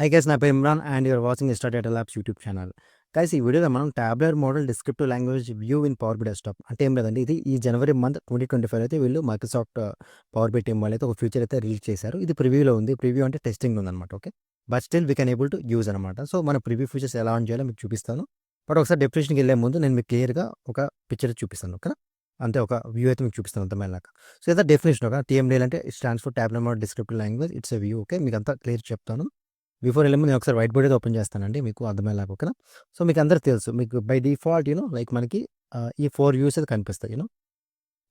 High guys, నా పేరు Imran and you're watching Star Data Labs YouTube channel. Guys, ఈ వీడియోలో మనం tabular model descriptive language view in Power BI desktop అంటే ఏం లేదండి. ఇది ఈ జనవరి మంత్ 2025 అయితే వీళ్ళు మైక్రోసాఫ్ట్ పవర్ బి టీమ్ వాళ్ళు అయితే ఒక ఫీచర్ అయితే రిలీజ్ చేశారు. ఇది ప్రివ్యూలో ఉంది. ప్రివ్యూ అంటే టెస్టింగ్ ఉందన్నమాట. Okay, but still we can able to use అనమాట. సో మన ప్రివ్యూ ఫీచర్స్ ఎలా ఆన్ చేయాలో మీకు చూపిస్తాను. బట్ ఒకసారి డెఫినేషన్కి వెళ్ళే ముందు నేను మీకు క్లియర్గా ఒక పిక్చర్ చూపిస్తాను. ఓకే, అంటే ఒక వ్యూ అయితే మీకు చూపిస్తాను అర్థమయ్యేలాగా. సో ఇదే డెఫినేషన్. ఒక టీఎండిఎల్ అంటే stands for tabular model descriptive language. It's a view. Okay, మీకు అంతా క్లియర్ చెప్తాను. బిఫోర్ వెళ్ళే ముందు నేను ఒకసారి వైట్ బోర్డ్ అయితే ఓపెన్ చేస్తానండి మీకు అర్థమయ్యేలాగా. ఓకేనా. సో మీకు అందరికి తెలుసు, మీకు బై డిఫాల్ట్ లైక్ మనకి ఈ 4 వ్యూస్ అయితే కనిపిస్తాయి.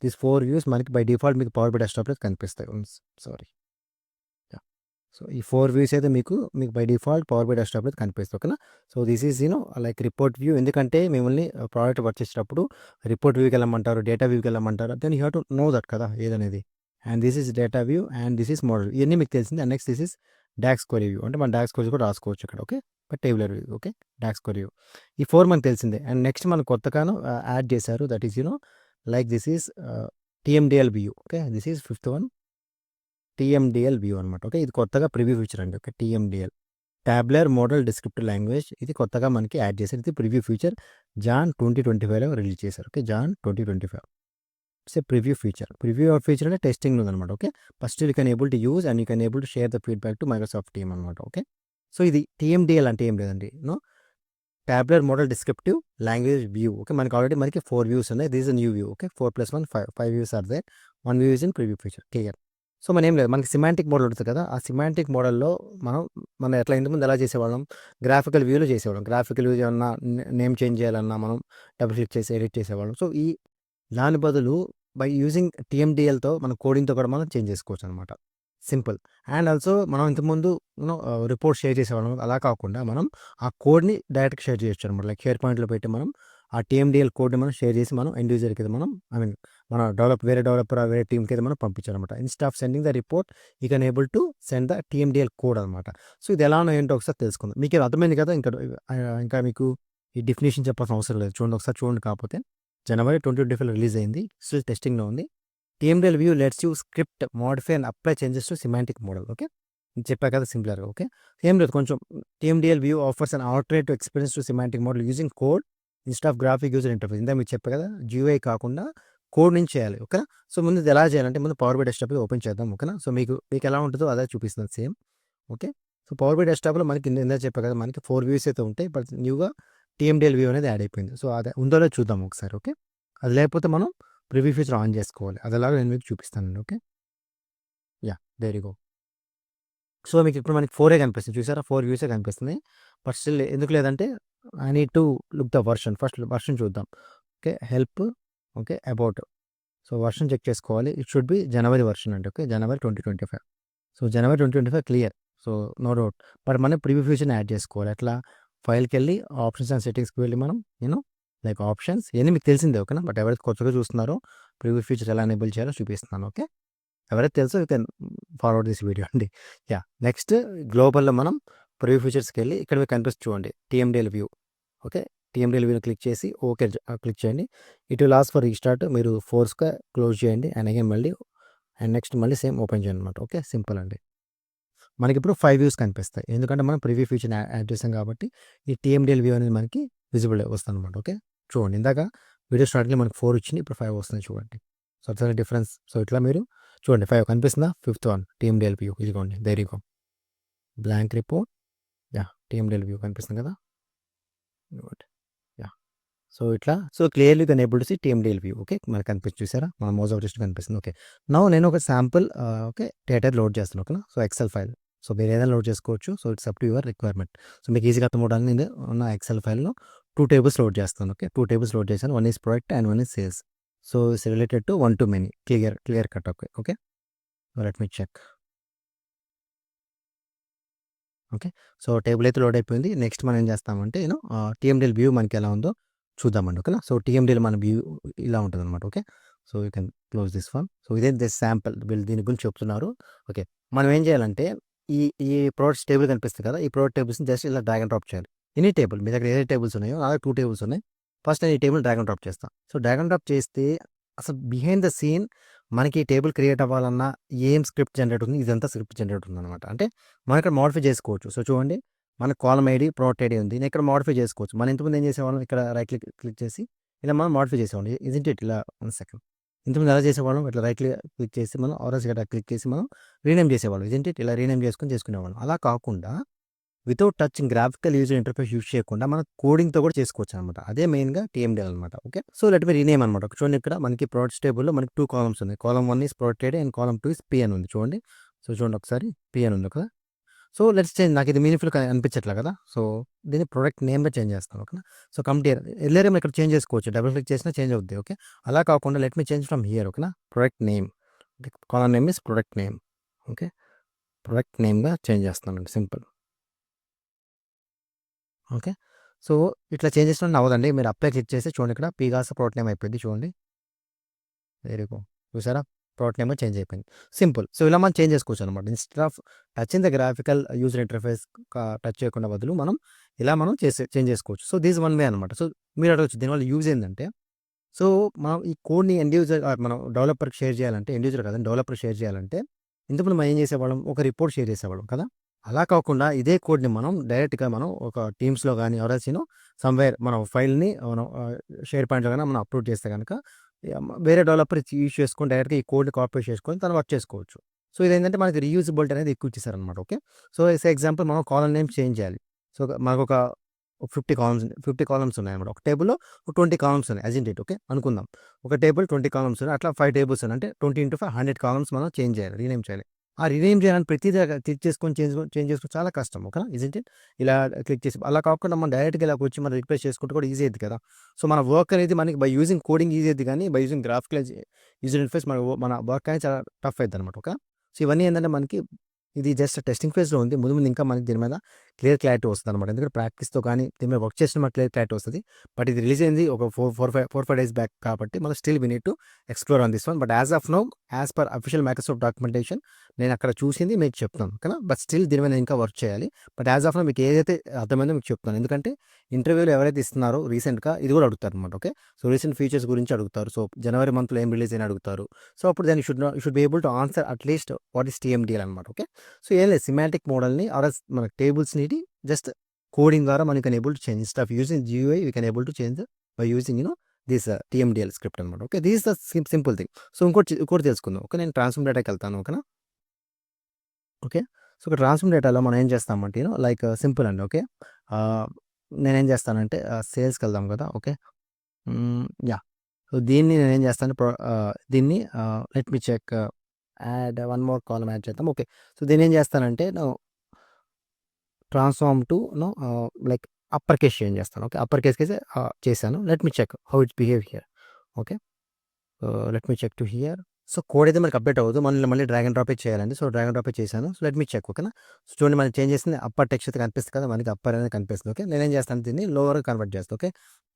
దీస్ 4 వ్యూస్ మనకి బై డిఫాల్ట్ మీకు పవర్ బి డెస్క్టాప్లో కనిపిస్తాయి. సారీ, సో ఈ 4 వ్యూస్ అయితే మీకు బై డిఫాల్ట్ పవర్ బి డెస్క్టాప్లో కనిపిస్తాయి. ఓకేనా. So this is like report view. ఎందుకంటే మిమ్మల్ని ప్రోడక్ట్ వర్క్ చేసేటప్పుడు రిపోర్ట్ వ్యూకి వెళ్ళమంటారు, డేటా వ్యూకి వెళ్ళమంటారు. Then you have to know that కదా ఏదనేది. And this is data view and this is model. ఇవన్నీ మీకు తెలిసింది. And next this is docs query view. అంటే మన డాక్స్ క్వరీ కూడా రాసుకోవచ్చు ఇక్కడ. Okay, but tabular view. Okay, DAX query view. ఈ 4 మనకు తెలిసిందే. అండ్ నెక్స్ట్ మనం కొత్తగాను యాడ్ చేశారు. That is like this is TMDL view. Okay, this is 5th one, TMDL view అనమాట. ఓకే, ఇది కొత్తగా ప్రివ్యూ ఫీచర్ అండి. Okay, TMDL tabular model descriptive language. ఇది కొత్తగా మనకి యాడ్ చేశారు. ఇది ప్రివ్యూ ఫీచర్ జాన్ 2025లో రిలీజ్ చేశారు. Okay, Jan 2025. It's a preview feature. Preview feature అంటే టెస్టింగ్ ఉందన్నమాట. Okay, first you can able to use and you can able to share the feedback to Microsoft team అనమాట. Okay, so ఇది TMDL అంటే ఏం లేదండి. Tabular model descriptive language view. Okay, మనకి already మనకి 4 views ఉన్నాయి. This is new view. Okay, 4 + 1 5 views are there. 1 view is in preview feature. Clear. So మనం ఏం లేదు, మనకి సిమాంటిక్ మోడల్ ఉంటుంది కదా, ఆ సిమాంటిక్ మోడల్లో మనం ఎట్లా ఇంతకుముందు ఎలా చేసేవాళ్ళం, గ్రాఫికల్ వ్యూలో చేసేవాళ్ళం. గ్రాఫికల్ వ్యూ ఏమన్నా నేమ్ చేంజ్ చేయాలన్నా మనం డబుల్ క్లిక్ చేసి ఎడిట్ చేసేవాళ్ళం. సో దాని బదులు బై యూజింగ్ టీఎండిఎల్తో మన కోడింగ్తో కూడా మనం చేంజ్ చేసుకోవచ్చు అనమాట. సింపుల్. అండ్ ఆల్సో మనం ఇంతకుముందు రిపోర్ట్ షేర్ చేసేవాళ్ళం. అలా కాకుండా మనం ఆ కోడ్ని డైరెక్ట్గా షేర్ చేయొచ్చు అనమాట. లైక్ షేర్ పాయింట్లో పెట్టి మనం ఆ టీఎండిఎల్ కోడ్ని మనం షేర్ చేసి మనం ఎండ్ యూజర్కి అయితే మనం మన వేరే డెవలపర్ వేరే టీమ్కి అయితే మనం పంపించాలన్నమాట. Instead of sending the report you can able to send the TMDL code అనమాట. సో ఇది ఎలానో ఏంటో ఒకసారి తెలుసుకుందాం. మీకు ఇది అర్థమైంది కదా. ఇంకా మీకు ఈ డెఫినేషన్ చెప్పాల్సిన అవసరం లేదు. ఒకసారి చూడండి. కాకపోతే జనవరి 2025 రిలీజ్ అయింది. స్టిల్ టెస్టింగ్లో ఉంది. TMDL view lets you script modify and apply changes to semantic model. Okay, చెప్పా కదా సింపుల్గా. ఓకే, ఏం లేదు, కొంచెం TMDL view offers and alternative experience to semantic model using code instead of graphic user interface. ఇందా మీకు చెప్పా కదా, జియూఐ కాకుండా కోడ్ నుంచి చేయాలి. ఓకేనా. సో ముందు ఇది ఎలా చేయాలంటే ముందు పవర్ బి డెస్క్టాప్ ఓపెన్ చేద్దాం. ఓకేనా. సో మీకు ఎలా ఉంటుందో అదే చూపిస్తుంది same. Okay, so power BI డెస్క్టాప్లో మనకి ఇందా చెప్పా కదా, మనకి 4 వ్యూస్ అయితే ఉంటాయి. బట్ న్యూగా టీఎండిఎల్ వ్యూ అనేది యాడ్ అయిపోయింది. సో అదే ఉందో చూద్దాం ఒకసారి. ఓకే, అది లేకపోతే మనం ప్రివ్యూ ఫీచర్ ఆన్ చేసుకోవాలి. అదేలాగా నేను మీకు చూపిస్తానండి. Okay, there you go. So మీకు ఇప్పుడు మనకి 4 కనిపిస్తుంది. చూసారా, 4 వ్యూసే కనిపిస్తుంది. బట్ స్టిల్ ఎందుకు లేదంటే I need to look the version. First version చూద్దాం. Okay, help. Okay, about. So version check చేసుకోవాలి. It should be January version అండి. Okay, January 2025. So January 2025 clear. So no doubt. But మనం preview ఫీచర్ని add చేసుకోవాలి. ఎట్లా, ఫైల్కి వెళ్ళి options and సెట్టింగ్స్కి వెళ్ళి మనం లైక్ ఆప్షన్స్ ఇవన్నీ మీకు తెలిసిందే. ఓకేనా. బట్ ఎవరైతే కొత్తగా చూస్తున్నారో ప్రివ్యూ ఫీచర్ ఎలా ఎనేబుల్ చేయాలో చూపిస్తున్నాను. ఓకే, ఎవరైతే తెలుసో you can forward this video అండి. నెక్స్ట్ గ్లోబల్లో మనం ప్రివ్యూ ఫీచర్స్కి వెళ్ళి ఇక్కడ మీకు కనిపిస్తుంది చూడండి, టీఎండిఎల్ వ్యూ. ఓకే, టీఎండిఎల్ వ్యూని క్లిక్ చేసి ఓకే క్లిక్ చేయండి. It will ask for restart. మీరు ఫోర్స్గా క్లోజ్ చేయండి అండ్ అగైన్ మళ్ళీ అండ్ నెక్స్ట్ మళ్ళీ సేమ్ ఓపెన్ చేయండి అనమాట. ఓకే, సింపుల్ అండి. మనకి ఇప్పుడు 5 వ్యూస్ కనిపిస్తాయి. ఎందుకంటే మనం ప్రివ్యూ ఫీచర్ యాడ్ చేసాం కాబట్టి ఈ టీఎండిఎల్ వ్యూ అనేది మనకి విజిబుల్ వస్తుంది అనమాట. ఓకే, చూడండి, ఇందాక వీడియో స్టార్టింగ్లో మనకి 4 వచ్చింది, ఇప్పుడు 5 వస్తుంది చూడండి. సో అట్లా డిఫరెన్స్. సో ఇట్లా మీరు చూడండి, 5 కనిపిస్తుందా. 5th one TMDL view. ఇదిగోండి, there you go. Blank report. TMDL view కనిపిస్తుంది కదా. గుడ్. సో ఇట్లా clearly can able to see TMDL view. Okay, మనకు కనిపిస్తుంది చూసారా, మన మోజ్ ఆఫ్ కనిపిస్తుంది. ఓకే, నౌ నేను ఒక శాంపుల్ ఓకే డేటా లోడ్ చేస్తాను. ఓకేనా. So XL file. సో మీరు ఏదైనా లోడ్ చేసుకోవచ్చు. So it's up to your requirement. So మీకు ఈజీగా అర్థం అవడానికి నేను ఉన్న ఎక్సెల్ ఫైల్లో 2 టేబుల్స్ లోడ్ చేస్తాను. ఓకే, 2 టేబుల్స్ లోడ్ చేశాను. 1 is product and 1 is sales. So it's related to 1 to many. Clear cut. Okay, let me check. Okay, so table అయితే లోడ్ అయిపోయింది. నెక్స్ట్ మనం ఏం చేస్తామంటే టీఎండిఎల్ వ్యూ మనకి ఎలా ఉందో చూద్దామండి. ఓకేనా. సో టీఎండిఎల్ మన వ్యూ ఇలా ఉంటుంది అనమాట. Okay, so you can close this one. So ఇదే దిస్ శాంపుల్, వీళ్ళు దీని గురించి చెప్తున్నారు. ఓకే, మనం ఏం చేయాలంటే ఈ ఈ ప్రోడక్ట్స్ టేబుల్ కనిపిస్తుంది కదా, ఈ ప్రోడక్ట్ టేబుల్స్ని జస్ట్ ఇలా డ్రాగ్ అండ్ డ్రాప్ చేయాలి. ఎనీ టేబుల్ మీ దగ్గర ఏ టేబుల్స్ ఉన్నాయో అలాగే 2 టేబుల్స్ ఉన్నాయి. ఫస్ట్ నేను ఈ టేబుల్ డ్రాగ్ అండ్ డ్రాప్ చేస్తాను. సో డ్రాగ్ అండ్ డ్రాప్ చేస్తే అసలు బిహైండ్ ద సీన్ మనకి టేబుల్ క్రియేట్ అవ్వాలన్నా ఏం స్క్రిప్ట్ జనరేట్ ఉంది, ఇదంతా స్క్రిప్ట్ జనరేట్ ఉందనమాట. అంటే మనం ఇక్కడ మోడిఫై చేసుకోవచ్చు. సో చూడండి, మన కాలమ్ ఐడి, ప్రోడక్ట్ ఐడి ఉంది. నేను ఇక్కడ మోడిఫై చేసుకోవచ్చు. మనం ఇంతకుముందు ఏం చేసేవాళ్ళం, ఇక్కడ రైట్ క్లిక్ చేసి ఇలా మనం మోడిఫై చేసేవాళ్ళం. ఇజంట్ ఇట్ ఇలా 1 సెకండ్. ఇంతకుముందు ఎలా చేసేవాళ్ళం, ఇట్లా రైట్ క్లిక్ చేసి మనం ఆరెంజ్ ఇక్కడ క్లిక్ చేసి మనం రీనేమ్ చేసేవాళ్ళం. ఇజంట్ ఇట్ ఇలా రీనేమ్ చేసుకునేవాళ్ళం. అలా కాకుండా without touching graphical user interface use చేయకుండా మనం కోడింగ్‌తో కూడా చేసుకోవచ్చు అనమాట. అదే మెయిన్‌గా టీఎండీఎల్ అనమాట. ఓకే. సో లెట్ మీ రీనేమ్ అనమాట. చూడండి, ఇక్కడ మనకి ప్రొడక్ట్స్ టేబుల్‌లో మనకి 2 కాలమ్స్ ఉన్నాయి. Column 1 is product ID and column 2 is P అని ఉంది చూడండి. సో చూడండి ఒకసారి, పీ అని ఉంది కదా. So let's change. నాకు ఇది మీనింగ్‌ఫుల్‌గా అనిపించట్లే కదా. సో దీన్ని ప్రొడక్ట్ నేమ్‌గా చేంజ్ చేస్తాను. ఓకేనా. So come here. ఎర్లియర్ ఏమో ఇక్కడ చేంజ్ చేసుకోవచ్చు. డబుల్ క్లిక్ చేసినా చేంజ్ అవుద్ది. ఓకే. అలా కాకుండా let me change from here. ఓకేనా. Product name. Column name is product name. Okay. Product నేమ్‌గా చేంజ్ చేస్తున్నానండి. సింపుల్. ఓకే. సో ఇట్లా చేంజ్ చేసినా అవ్వదండి. మీరు అప్లై క్లిక్ చేసి చూడండి, ఇక్కడ పీగాస్ ప్రొడక్ట్ నేమ్ అయిపోయింది చూడండి. Very good. చూసారా, ప్రొడక్ట్ నేమ్ చేంజ్ అయిపోయింది. సింపుల్. సో ఇలా మనం చేంజ్ చేసుకోవచ్చు అనమాట. Instead of touching the graphical user interface touch చేయకుండా బదులు మనం ఇలా మనం చేంజ్ చేసుకోవచ్చు. సో దిస్ వన్ వే అనమాట. సో మీరు అడగొచ్చు, దీనివల్ల యూజ్ ఏందంటే, సో మనం ఈ కోడ్‌ని ఎండ్ యూజర్ మనం డెవలపర్‌కి షేర్ చేయాలంటే, ఎండ్ యూజర్ కాదండి, డెవలపర్‌కి షేర్ చేయాలంటే ఇంతకుముందు మనం ఏం చేసేవాళ్ళం, ఒక రిపోర్ట్ షేర్ చేసేవాళ్ళం కదా. అలా కాకుండా ఇదే కోడ్‌ని మనం డైరెక్ట్‌గా మనం ఒక టీమ్స్‌లో గానీ ఆర్ ఎల్స్ సమ్‌వేర్ మనం ఫైల్‌ని మనం షేర్ పాయింట్‌లో గాని మనం అప్‌లోడ్ చేస్తే గనక వేరే డెవలపర్ యూజ్ చేసుకొని డైరెక్ట్‌గా ఈ కోడ్‌ని కాపీ చేసుకొని తను వర్క్ చేసుకోవచ్చు. సో ఇదేంటంటే మనకి రీయూజబిలిటీ అనేది ఎక్కువ ఇచ్చేసారనమాట. ఓకే. సో ఎగ్జాంపుల్ మనం కాలమ్ నేమ్ చేంజ్ చేయాలి. సో మనకొక 50 కాలమ్స్ ఉన్నాయన్నమాట. ఒక టేబుల్‌లో 20 కాలమ్స్ ఉన్నాయి. అజెంట్ ఇట్. ఓకే. అనుకుందాం. ఒక టేబుల్ 20 కాలమ్స్ ఉన్నాయి. అట్లా 5 టేబుల్స్ ఉన్నాయి. అంటే 20 ఇంటూ 5 100 కాలమ్స్ మనం చేంజ్ చేయాలి. రీనేమ్ చేయాలి. ఆ రీనేమ్ చేయాలని ప్రతి దగ్గర క్లిక్ చేసుకొని చేంజ్ చేసుకోవడం చాలా కష్టం. ఓకేనా. Isn't it. ఇలా క్లిక్ చేసి అలా కాకుండా మనం డైరెక్ట్‌గా ఇలాగ వచ్చి మనం రిప్లేస్ చేసుకుంటే కూడా ఈజీ అయిద్ది కదా. సో మన వర్క్ అనేది మనకి బై యూజింగ్ కోడింగ్ ఈజీ అయిద్ది కానీ by using graphical user interface మన వర్క్ అనేది చాలా టఫ్ అయిద్దనమాట. ఓకే. సో ఇవన్నీ ఏంటంటే మనకి ఇది జస్ట్ టెస్టింగ్ ఫేజ్‌లో ఉంది. ముందు ముందు ఇంకా మనకి దీని మీద క్లారిటీ వస్తదనమాట. ఎందుకంటే ప్రాక్టీస్‌తో కానీ దీని మీద వర్క్ చేసిన మనకు క్లారిటీ వస్తది. బట్ ఇది రిలీజ్ అయింది ఒక 4, 5 డేస్ బ్యాక్ కాబట్టి మనం still we need to explore on this one. But as of now, as per official Microsoft documentation నేను అక్కడ చూసింది మీకు చెప్తున్నాను. ఓకేనా. బట్ స్టిల్ దీని మీద ఇంకా వర్క్ చేయాలి. బట్ యాస్ ఆఫ్ నౌ మీకు ఏదైతే అర్థమైందో మీకు చెప్తున్నాను. ఎందుకంటే ఇంటర్వ్యూలో ఎవరైతే ఇస్తున్నారో రీసెంట్‌గా ఇది కూడా అడుగుతారనమాట. ఓకే. సో రీసెంట్ ఫీచర్స్ గురించి అడుగుతారు. సో జనవరి మంత్‌లో ఏం రిలీజ్ అని అడుగుతారు. సో అప్పుడు then you should be able to answer at least what is TMDL అనమాట. ఓకే. సో ఏం లేదు, సిమాంటిక్ మోడల్‌ని ఆర్ ఎల్స్ మన టేబుల్స్‌ని జస్ట్ కోడింగ్ ద్వారా మనం can able to change. Instead of using GUI we can able to change by using this TMDL script అనమాట. Okay. This is the simple thing. So ఇంకోటి తెలుసుకుందాం. Okay. నేను transform డేటాకెళ్తాను. ఓకేనా. Okay. So ఇక్కడ transform డేటాలో మనం ఏం చేస్తామంటే లైక్ సింపుల్ అండి. ఓకే. ఆహ్, నేనేం చేస్తానంటే సేల్స్‌కెళ్దాం కదా. ఓకే. యాహ్! సో దీన్ని నేనేం చేస్తాను, దీన్ని let me check, add one more column add చేద్దాం. ఓకే. సో దీన్నేం చేస్తానంటే transform to like upper case change చేస్తాను. ఓకే. అప్పర్ కేస్‌కైతే చేశాను. Let me check how it's behave here. Okay. Let me check to here. So code అయితే మనకి update అవ్వదు. మళ్ళీ డ్రాగ్ అండ్ డ్రాపే చేయాలండి. సో డ్రాగ్ అండ్ డ్రాపే చేశాను. So let me check. ఓకేనా. సో చూడండి, మనం చేంజ్ చేసింది అప్పర్ టెక్స్ట్ అయితే కనిపిస్తుంది కదా. మనకి అప్పర్ అనేది కనిపిస్తుంది. ఓకే. నేనేం చేస్తాను, దీన్ని లోవర్‌గా కన్వర్ట్ చేస్తాను. ఓకే.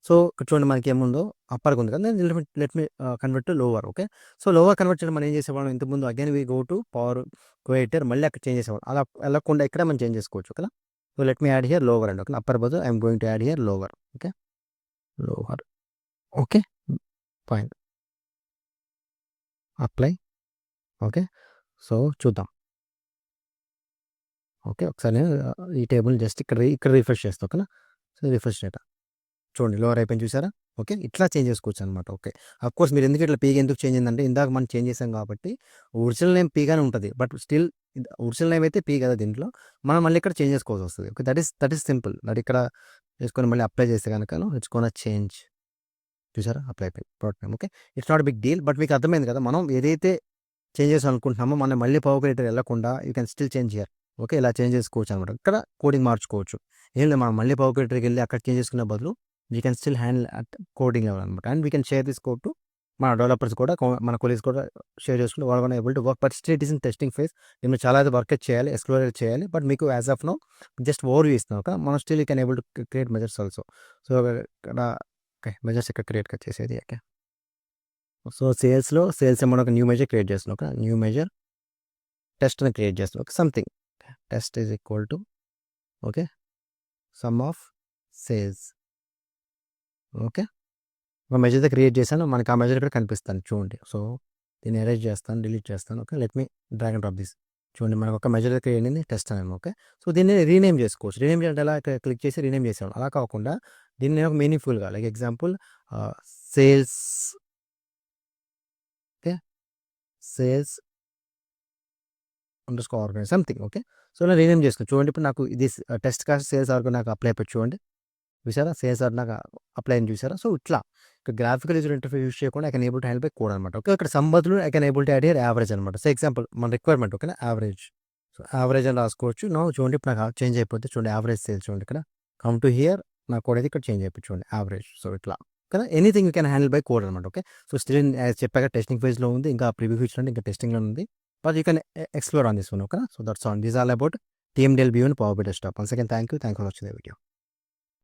సో ఇక్కడ చూడండి, మనకి ఏముందో అప్పర్‌గా ఉంది కదా. నేను let me convert to lower. Okay. So lower convert చేయడం మనం ఏం చేసేవాళ్ళం ఇంతకుముందు, again we go to power creator, మళ్ళీ అక్కడ చేంజ్ చేసేవాళ్ళం. అలా వెళ్ళకుండా ఇక్కడే మనం చేంజ్ చేసుకోవచ్చు. ఓకేనా. So let me add here lower అండి. ఓకే. అప్పర్ బదులు I am going to add here lower. Okay. Lower. Okay. Fine. Apply. Okay. So చూద్దాం. ఓకే. ఒకసారి నేను ఈ టేబుల్ జస్ట్ ఇక్కడ రిఫ్రెష్ చేస్తా. ఓకేనా. సో రిఫ్రెష్ డేటా చూడండి, లోవర్ అయిపోయింది చూసారా. ఓకే. ఇట్లా చేంజ్ చేసుకోవచ్చు అనమాట. ఓకే. అఫ్కోర్స్ మీరు ఎందుకు ఇట్లా పీగా ఎందుకు చేంజ్ అయిందంటే, ఇందాక మనం చేంజ్ చేసాం కాబట్టి ఒరిజినల్ నేమ్ పీగానే ఉంటుంది. బట్ స్టిల్ ఒరిజినల్ నేమ్ అయితే పీ కదా దీంట్లో. మనం మళ్ళీ ఇక్కడ చేంజ్ చేసుకోవాల్సి వస్తుంది. Okay. That is simple. That ఇక్కడ చేసుకొని మళ్ళీ అప్లై చేస్తే కనుక ఇట్స్ గోనా చేంజ్. చూసారా, అప్లై అయిపోయింది product name. Okay. It's not big deal. But మీకు అర్థమైంది కదా, మనం ఏదైతే చేంజ్ చేసామనుకుంటున్నామో మనం మళ్ళీ పవర్ క్రియేటర్ వెళ్ళకుండా you can still change here. Okay. ఇలా చేంజ్ చేసుకోవచ్చు అనమాట. ఇక్కడ కోడింగ్ మార్చుకోవచ్చు. ఏం లేదు, మనం మళ్ళీ పవర్ క్రియేటర్‌కి వెళ్ళి అక్కడ చేంజ్ చేసుకునే బదులు we can still handle at coding level అనమాట. And we can share this code to మన డెవలపర్స్ కూడా, మన కొలీగ్స్ కూడా షేర్ చేసుకుంటే వాళ్ళు కూడా able to work. But still it is in testing phase. దీనిలో చాలా అయితే వర్క్ చేయాలి, ఎక్స్‌ప్లోర్ చేయాలి. బట్ మీకు as of now just overview ఇస్తున్నాం. ఓకే. మనం still you can able to create measures also. So ఇక్కడ ఓకే, మెజర్స్ ఇక్కడ క్రియేట్‌గా చేసేది. ఓకే. సో సేల్స్ ఏమో ఒక న్యూ మెజర్ క్రియేట్ చేస్తున్నాం. ఓకే. న్యూ మెజర్ టెస్ట్‌ని క్రియేట్ చేస్తున్నాం. Okay. Something test is equal to okay some of sales. Okay. ఒక measure అయితే create చేశాను. మనకి ఆ మెజర్ ఇక్కడ కనిపిస్తుంది చూడండి. సో దీన్ని ఎరేజ్ చేస్తాను, డిలీట్ చేస్తాను. Okay, let me drag and drop this. చూడండి మనకు ఒక మెజర్ దగ్గర ఏంటంటే టెస్ట్ అని. ఓకే, సో దీన్ని రీనేమ్ చేసుకోవచ్చు. రీనేమ్ చేయాలంటే ఎలా, ఇక్కడ క్లిక్ చేసి రీనేమ్ చేసాం. అలా కాకుండా దీన్ని నేను మీనింగ్ఫుల్గా like example sales, okay, sales underscore organize something. Okay, so ఇలా రీనేమ్ చేసుకోవచ్చు. చూడండి ఇప్పుడు నాకు ఇది టెస్ట్ కాస్ట్ సేల్స్ ఆర్గన్ నాకు అప్లై అయిపోయి చూడండి, చూసారా సేల్స్ ఆర్ నాకు అప్లై అని చూసారా. సో ఇట్లా ఇక్కడ గ్రాఫికల్ యూజర్ ఇంటర్ఫేస్ యూస్ చేయకుండా I can able to handle by code అనమాట. ఓకే, ఇక్కడ సమ్ బదులు I can able to add here average అనమాట. సో ఎగ్జాంపుల్ మన రిక్వైర్మెంట్ ఓకేనా యావరేజ్. సో యావరేజ్ అని రాసుకోవచ్చు. నో చూడండి ఇప్పుడు నాకు చేంజ్ అయిపోతే చూడండి యావరేజ్ సేల్స్ చూడండి ఇక్కడ కమ్ టు హియర్ నా కోడ్ అయితే ఇక్కడ చేంజ్ అయిపోయి చూడండి యావరేజ్. సో ఇట్లా కదా anything you can handle by code అనమాట. ఓకే, సో స్టిల్ చెప్పాక టెస్టింగ్ ఫేజ్లో ఉంది, ఇంకా ప్రివ్యూ ఫీచర్ అంటే ఇంకా టెస్టింగ్లో ఉంది. But you can explore on this one. Okay, so that's on this all about TMDL view in Power BI Desktop. Once again, thank you. Thanks for watching the video.